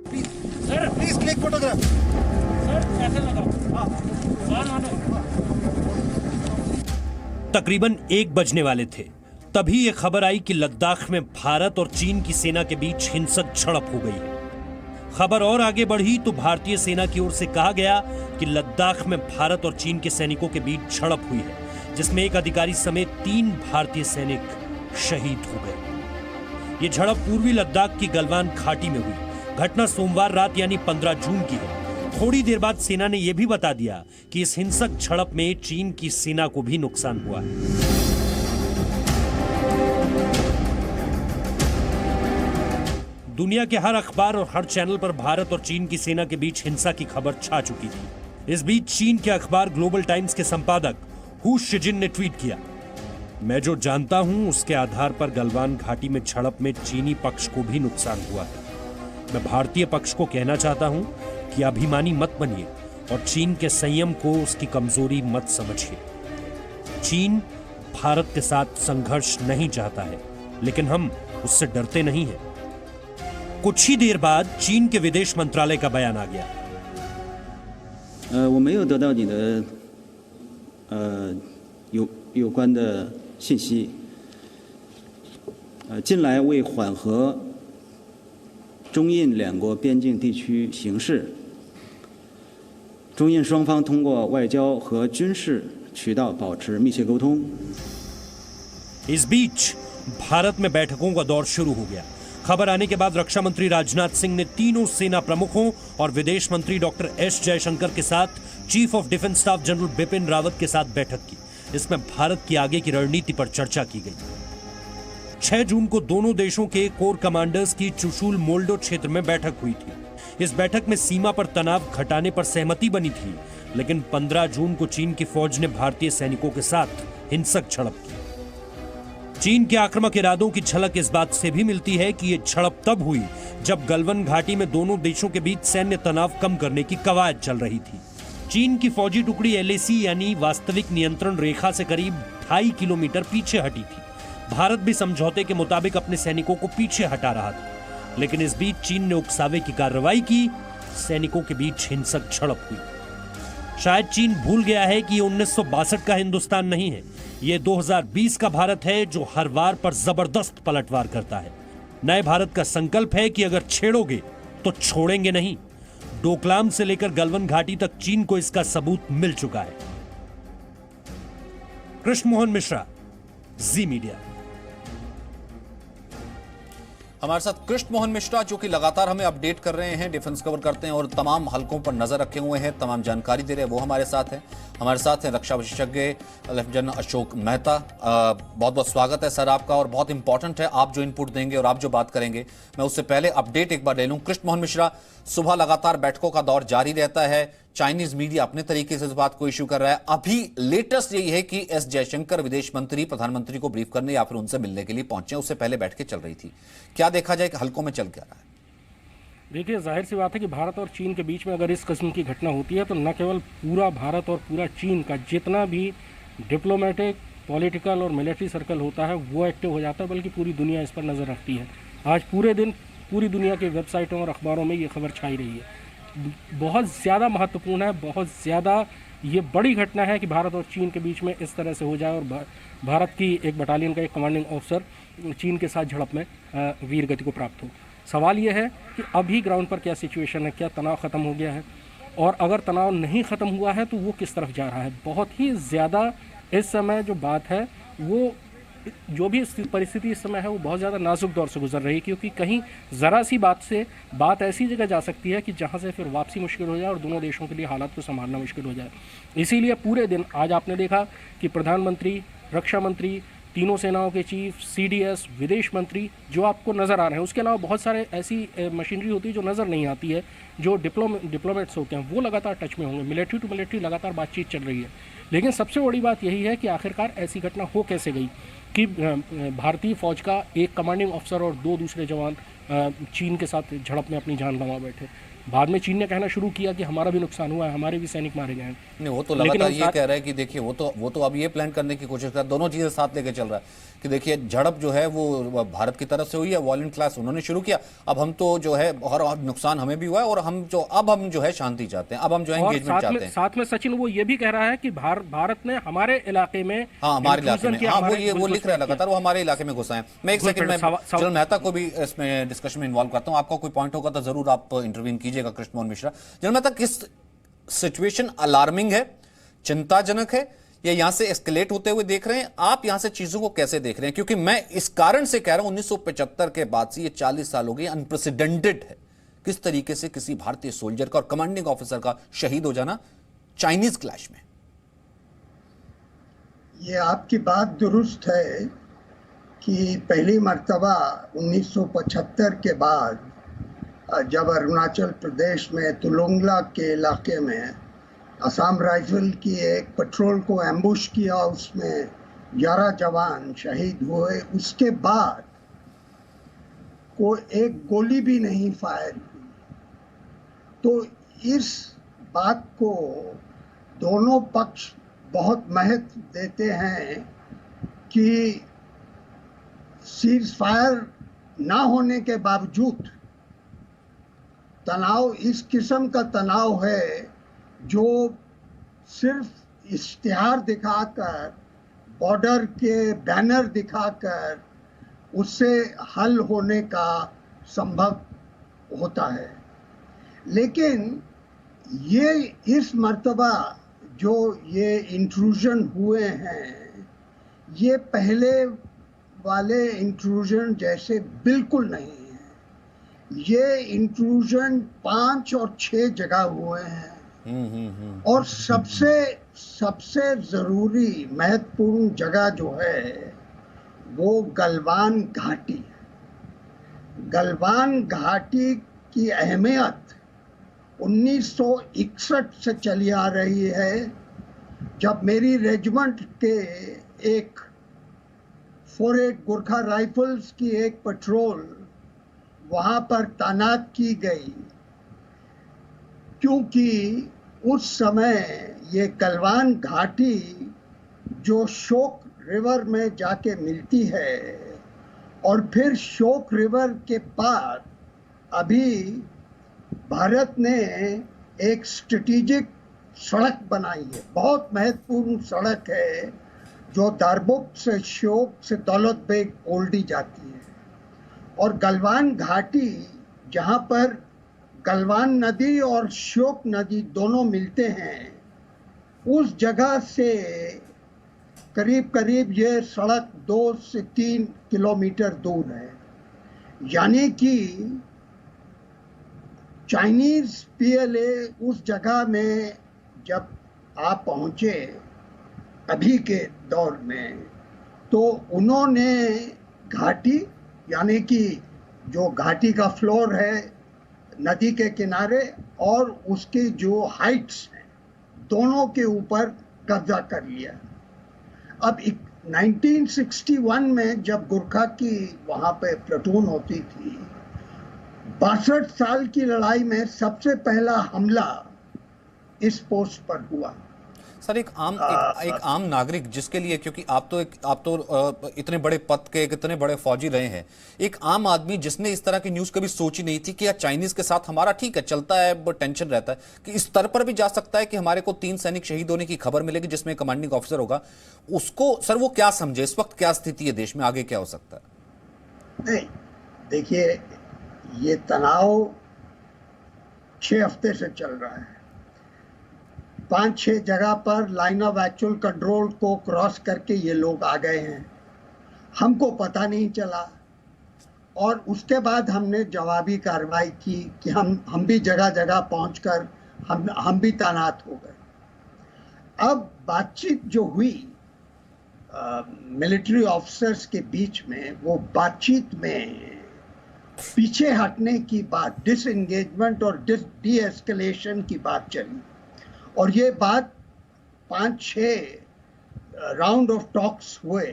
Sir please click photograph. Sir ऐसे लगाओ। तकरीबन 1 बजने वाले थे तभी ये खबर आई कि लद्दाख में भारत और चीन की सेना के बीच हिंसक झड़प हो गई है। खबर और आगे बढ़ी तो भारतीय सेना की ओर से कहा गया कि लद्दाख में भारत और चीन के सैनिकों के बीच झड़प हुई है, जिसमें एक अधिकारी समेत 3 भारतीय सैनिक शहीद हो गए। ये झड़प पूर्वी लद्दाख की गलवान घाटी में हुई। घटना सोमवार रात यानी 15 जून की है। थोड़ी देर बाद सेना ने यह भी बता दिया कि इस हिंसक झड़प में चीन की सेना को भी नुकसान हुआ है। दुनिया के हर अखबार और हर चैनल पर भारत और चीन की सेना के बीच हिंसा की खबर छा चुकी थी। इस बीच चीन के अखबार ग्लोबल टाइम्स के संपादक हू शिजिन ने ट्वीट किया, मैं जो जानता हूं उसके आधार पर गलवान घाटी में झड़प में चीनी पक्ष को भी नुकसान हुआ है। मैं भारतीय पक्ष को कहना चाहता हूं कि अभिमानी मत बनिए और चीन के संयम को उसकी कमजोरी मत समझिए। चीन भारत के साथ संघर्ष नहीं चाहता है, लेकिन हम उससे डरते नहीं हैं। कुछ ही देर बाद चीन के विदेश मंत्रालय का बयान आ गया। 我没有得到你的有关的信息。近来为缓和中印两国边境地区形势，中印双方通过外交和军事渠道保持密切沟通。 इस बीच भारत में बैठकों का दौर शुरू हो गया। खबर आने के बाद रक्षा मंत्री राजनाथ सिंह ने तीनों सेना प्रमुखों और विदेश मंत्री डॉक्टर एस जयशंकर के साथ chief of defence staff general Bipin Rawat के साथ बैठक की। इसमें भारत की आगे की रणनीति पर चर्चा की गई। 6 जून को दोनों देशों के कोर कमांडर्स की चुशूल मोल्डो क्षेत्र में बैठक हुई थी। इस बैठक में सीमा पर तनाव घटाने पर सहमति बनी थी, लेकिन 15 जून को चीन की फौज ने भारतीय सैनिकों के साथ हिंसक झड़प की। चीन के आक्रामक इरादों की झलक इस बात से भी मिलती है कि यह झड़प तब हुई जब गलवान घाटी में दोनों देशों के बीच सैन्य तनाव कम करने की कवायद चल रही थी। चीन की फौजी टुकड़ी LAC यानी वास्तविक नियंत्रण रेखा से करीब 2.5 किलोमीटर पीछे हटी थी। भारत भी समझौते के मुताबिक अपने सैनिकों को पीछे हटा रहा था, लेकिन इस बीच चीन ने उकसावे की कार्रवाई की। सैनिकों के बीच हिंसक झड़प हुई। शायद चीन भूल गया है कि ये 1962 का हिंदुस्तान नहीं है, ये 2020 का भारत है जो हर वार पर जबरदस्त पलटवार करता है। नए भारत का संकल्प है कि अगर छेड़ोगे तो छोड़ेंगे नहीं। डोकलाम से लेकर गलवान घाटी तक चीन को इसका सबूत मिल चुका है। कृष्ण मोहन मिश्रा, जी मीडिया। हमारे साथ कृष्ण मोहन मिश्रा जो कि लगातार हमें अपडेट कर रहे हैं, डिफेंस कवर करते हैं और तमाम हलकों पर नजर रखे हुए हैं, तमाम जानकारी दे रहे हैं, वो हमारे साथ हैं। हमारे साथ हैं रक्षा विशेषज्ञ लेफ्टिनेंट अशोक मेहता। बहुत बहुत स्वागत है सर आपका, और बहुत इंपॉर्टेंट है आप जो इनपुट देंगे और आप जो बात करेंगे। मैं उससे पहले अपडेट एक बार ले लूं। कृष्ण मोहन मिश्रा, सुबह लगातार बैठकों का दौर जारी रहता है, चाइनीज मीडिया अपने तरीके से इस बात को इश्यू कर रहा है। अभी लेटेस्ट यही है कि एस जयशंकर विदेश मंत्री प्रधानमंत्री को ब्रीफ करने या फिर उनसे मिलने के लिए पहुंचे। उससे पहले बैठकें चल रही थी। क्या देखा जाए कि हलकों में चल क्या रहा है? देखिए, जाहिर सी बात है कि भारत और चीन के बीच में अगर इस किस्म की घटना होती है तो न केवल पूरा भारत और पूरा चीन का जितना भी डिप्लोमेटिक, पॉलिटिकल और मिलिट्री सर्कल होता है वो एक्टिव हो जाता है, बल्कि पूरी दुनिया इस पर नज़र रखती है। आज पूरे दिन पूरी दुनिया के वेबसाइटों और अखबारों में ये खबर छाई रही है। बहुत ज़्यादा महत्वपूर्ण है, बहुत ज़्यादा ये बड़ी घटना है कि भारत और चीन के बीच में इस तरह से हो जाए और भारत की एक बटालियन का एक कमांडिंग ऑफिसर चीन के साथ झड़प में वीर गति को प्राप्त हो। सवाल ये है कि अभी ग्राउंड पर क्या सिचुएशन है, क्या तनाव ख़त्म हो गया है, और अगर तनाव नहीं ख़त्म हुआ है तो वो किस तरफ जा रहा है। बहुत ही ज़्यादा इस समय जो बात है वो, जो भी परिस्थिति इस समय है वो बहुत ज़्यादा नाजुक दौर से गुजर रही है, क्योंकि कहीं ज़रा सी बात से बात ऐसी जगह जा सकती है कि जहाँ से फिर वापसी मुश्किल हो जाए और दोनों देशों के लिए हालात को संभालना मुश्किल हो जाए। इसीलिए पूरे दिन आज आपने देखा कि प्रधानमंत्री, रक्षा मंत्री, तीनों सेनाओं के चीफ, CDS, विदेश मंत्री जो आपको नज़र आ रहे हैं, उसके अलावा बहुत सारे ऐसी मशीनरी होती है जो नज़र नहीं आती है, जो डिप्लोमेट्स होते हैं वो लगातार टच में होंगे। मिलिट्री टू मिलिट्री लगातार बातचीत चल रही है। लेकिन सबसे बड़ी बात यही है कि आखिरकार ऐसी घटना हो कैसे गई कि भारतीय फ़ौज का एक कमांडिंग ऑफिसर और 2 दूसरे जवान चीन के साथ झड़प में अपनी जान गंवा बैठे। बाद में चीन ने कहना शुरू किया कि हमारा भी नुकसान हुआ है, हमारे भी सैनिक मारे गए हैं। नहीं, वो तो लेकिन लगातार हम ये कह रहा है कि देखिए वो तो अब ये प्लान करने की कोशिश कर रहा है, दोनों चीजें साथ लेके चल रहा है कि देखिए झड़प जो है वो भारत की तरफ से हुई है, वॉयलेंट क्लास उन्होंने शुरू किया, अब हम तो जो है और नुकसान हमें भी हुआ है और हम जो है शांति चाहते हैं, अब हम जो है और एंगेजमेंट चाहते हैं। साथ में सचिन वो ये भी कह रहा है कि भारत ने हमारे इलाके में, हाँ हमारे इलाके में, हाँ वो लिख रहा है लगातार, वो हमारे इलाके में घुसा है। मैं एक सेकंड में जनरल मेहता को भी इसमें डिस्कशन में इन्वॉल्व करता हूँ, आपका कोई पॉइंट होगा तो जरूर आप इंटरवीन कीजिएगा कृष्ण मोहन मिश्रा। जनरल मेहता, किस सिचुएशन अलार्मिंग है, चिंताजनक है, या यहां से एस्केलेट होते हुए देख रहे हैं आप? यहां से चीजों को कैसे देख रहे हैं? क्योंकि मैं इस कारण से कह रहा हूं 1975 के बाद से ये 40 साल हो गए, अनप्रेसिडेंटेड है किस तरीके से किसी भारतीय सोल्जर का और कमांडिंग ऑफिसर का शहीद हो जाना चाइनीज क्लैश में। ये आपकी बात दुरुस्त है कि पहली मर्तबा 1975 के बाद जब अरुणाचल प्रदेश में तुलुंगला के इलाके में असम राइफल की एक पेट्रोल को एम्बुश किया, उसमें 11 जवान शहीद हुए, उसके बाद कोई एक गोली भी नहीं फायर हुई। तो इस बात को दोनों पक्ष बहुत महत्व देते हैं कि सीज फायर ना होने के बावजूद तनाव इस किस्म का तनाव है जो सिर्फ इश्तिहार दिखाकर, बॉर्डर के बैनर दिखाकर उससे हल होने का संभव होता है। लेकिन ये इस मर्तबा जो ये इंट्रूजन हुए हैं, ये पहले वाले इंट्रूजन जैसे बिल्कुल नहीं है। ये इंट्रूजन 5 और 6 जगह हुए हैं और सबसे जरूरी महत्वपूर्ण जगह जो है वो गलवान घाटी है। गलवान घाटी की अहमियत 1961 से चली आ रही है, जब मेरी रेजिमेंट के एक 48 गोरखा राइफल्स की एक पेट्रोल वहां पर तैनात की गई, क्योंकि उस समय ये गलवान घाटी जो शोक रिवर में जाके मिलती है और फिर शोक रिवर के पार अभी भारत ने एक स्ट्रेटेजिक सड़क बनाई है, बहुत महत्वपूर्ण सड़क है, जो दारबुक से शोक से दौलत बेग ओल्डी जाती है। और गलवान घाटी जहाँ पर गलवान नदी और श्योक नदी दोनों मिलते हैं, उस जगह से करीब करीब ये सड़क 2 से 3 किलोमीटर दूर है। यानी कि चाइनीज पीएलए उस जगह में जब आप पहुंचे अभी के दौर में, तो उन्होंने घाटी यानी कि जो घाटी का फ्लोर है नदी के किनारे और उसके जो हाइट्स हैं, दोनों के ऊपर कब्जा कर लिया। अब 1961 में जब गोरखा की वहाँ पे प्लेटून होती थी, 62 साल की लड़ाई में सबसे पहला हमला इस पोस्ट पर हुआ। सर, एक आम नागरिक जिसके लिए, क्योंकि आप तो इतने बड़े पद के, इतने बड़े फौजी रहे हैं, एक आम आदमी जिसने इस तरह की न्यूज कभी सोची नहीं थी कि यार चाइनीज के साथ हमारा ठीक है चलता है, वो टेंशन रहता है कि इस स्तर पर भी जा सकता है कि हमारे को 3 सैनिक शहीद होने की खबर मिलेगी जिसमें कमांडिंग ऑफिसर होगा, उसको सर वो क्या समझे? इस वक्त क्या स्थिति है देश में, आगे क्या हो सकता है? नहीं, देखिए, ये तनाव 6 हफ्ते से चल रहा है। 5-6 जगह पर लाइन ऑफ एक्चुअल कंट्रोल को क्रॉस करके ये लोग आ गए हैं, हमको पता नहीं चला। और उसके बाद हमने जवाबी कार्रवाई की कि हम भी जगह जगह पहुंचकर हम भी तैनात हो गए। अब बातचीत जो हुई मिलिट्री ऑफिसर्स के बीच में, वो बातचीत में पीछे हटने की बात, डिसएंगेजमेंट और डी एस्केलेशन की बात चली। और ये बात 5-6 राउंड ऑफ टॉक्स हुए,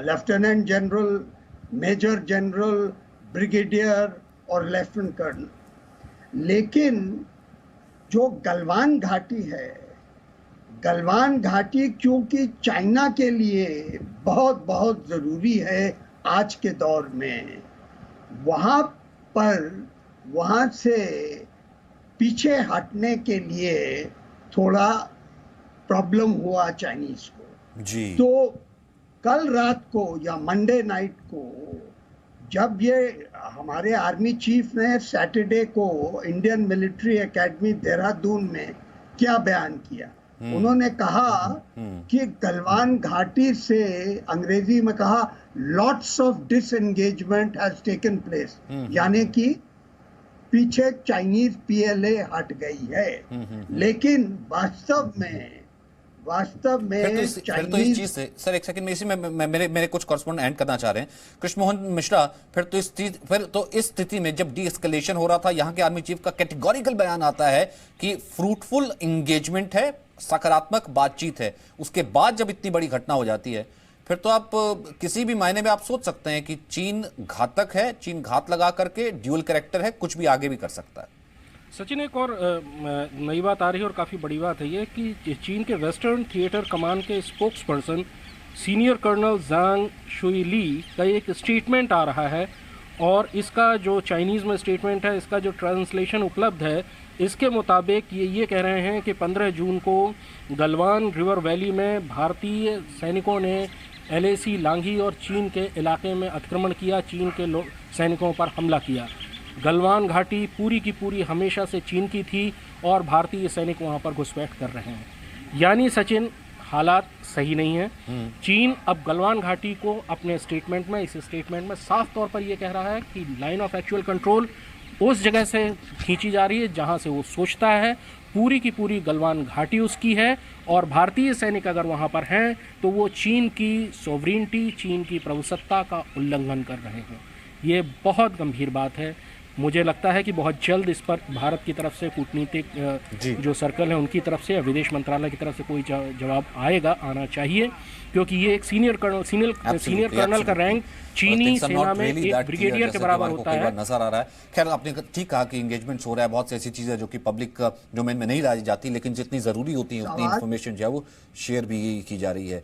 lieutenant general, major general, brigadier और लेफ्टिनेंट कर्नल। लेकिन जो गलवान घाटी है, गलवान घाटी क्योंकि चाइना के लिए बहुत बहुत ज़रूरी है आज के दौर में, वहाँ पर वहाँ से पीछे हटने के लिए थोड़ा प्रॉब्लम हुआ चाइनीज को। जी। तो कल रात को या मंडे नाइट को जब ये हमारे आर्मी चीफ ने सैटरडे को इंडियन मिलिट्री एकेडमी देहरादून में क्या बयान किया, उन्होंने कहा कि गलवान घाटी से, अंग्रेजी में कहा, lots of disengagement has taken place, यानी कि पीछे चाइनीज पीएलए हट गई है। लेकिन वास्तव में फिर तो इस चीज से सर, एक सेकंड में इसी में मेरे कुछ कॉरेस्पॉन्डेंट एंड करना चाह रहे हैं। कृष्ण मोहन मिश्रा, फिर तो इस स्थिति में जब डी एस्केलेशन हो रहा था, यहाँ के आर्मी चीफ का कैटेगोरिकल बयान आता है कि फ्रूटफुल एंगेजमेंट है, सकारात्मक बातचीत है, उसके बाद जब इतनी बड़ी घटना हो जाती है, फिर तो आप किसी भी मायने में आप सोच सकते हैं कि चीन घातक है, चीन घात लगा करके ड्यूअल कैरेक्टर है, कुछ भी आगे भी कर सकता है। सचिन, एक और नई बात आ रही है और काफ़ी बड़ी बात है ये कि चीन के वेस्टर्न थिएटर कमान के स्पोक्स पर्सन सीनियर कर्नल जांग शुईली का एक स्टेटमेंट आ रहा है, और इसका जो चाइनीज़ में स्टेटमेंट है, इसका जो ट्रांसलेशन उपलब्ध है, इसके मुताबिक ये कह रहे हैं कि 15 जून को गलवान रिवर वैली में भारतीय सैनिकों ने LAC लांघी और चीन के इलाके में अतिक्रमण किया, चीन के सैनिकों पर हमला किया। गलवान घाटी पूरी की पूरी हमेशा से चीन की थी और भारतीय सैनिक वहाँ पर घुसपैठ कर रहे हैं। यानी सचिन, हालात सही नहीं है। चीन अब गलवान घाटी को अपने स्टेटमेंट में, इस स्टेटमेंट में साफ तौर पर यह कह रहा है कि लाइन ऑफ एक्चुअल कंट्रोल उस जगह से खींची जा रही है जहाँ से वो सोचता है, पूरी की पूरी गलवान घाटी उसकी है, और भारतीय सैनिक अगर वहाँ पर हैं तो वो चीन की सोवरेनिटी, चीन की प्रभुसत्ता का उल्लंघन कर रहे हैं। ये बहुत गंभीर बात है। मुझे लगता है कि बहुत जल्द इस पर भारत की तरफ से कूटनीतिक जो सर्कल है उनकी तरफ से या विदेश मंत्रालय की तरफ से कोई जवाब आना चाहिए, क्योंकि ये एक सीनियर कर्नल का रैंक चीनी सेना में एक ब्रिगेडियर के बराबर होता है। नजर आ रहा है। खैर, आपने ठीक कहा कि एंगेजमेंट्स हो रहा है, बहुत सी ऐसी चीजें जो कि पब्लिक डोमेन में नहीं लाई जाती, लेकिन जितनी जरूरी होती है उतनी इन्फॉर्मेशन जो है वो शेयर भी की जा रही है।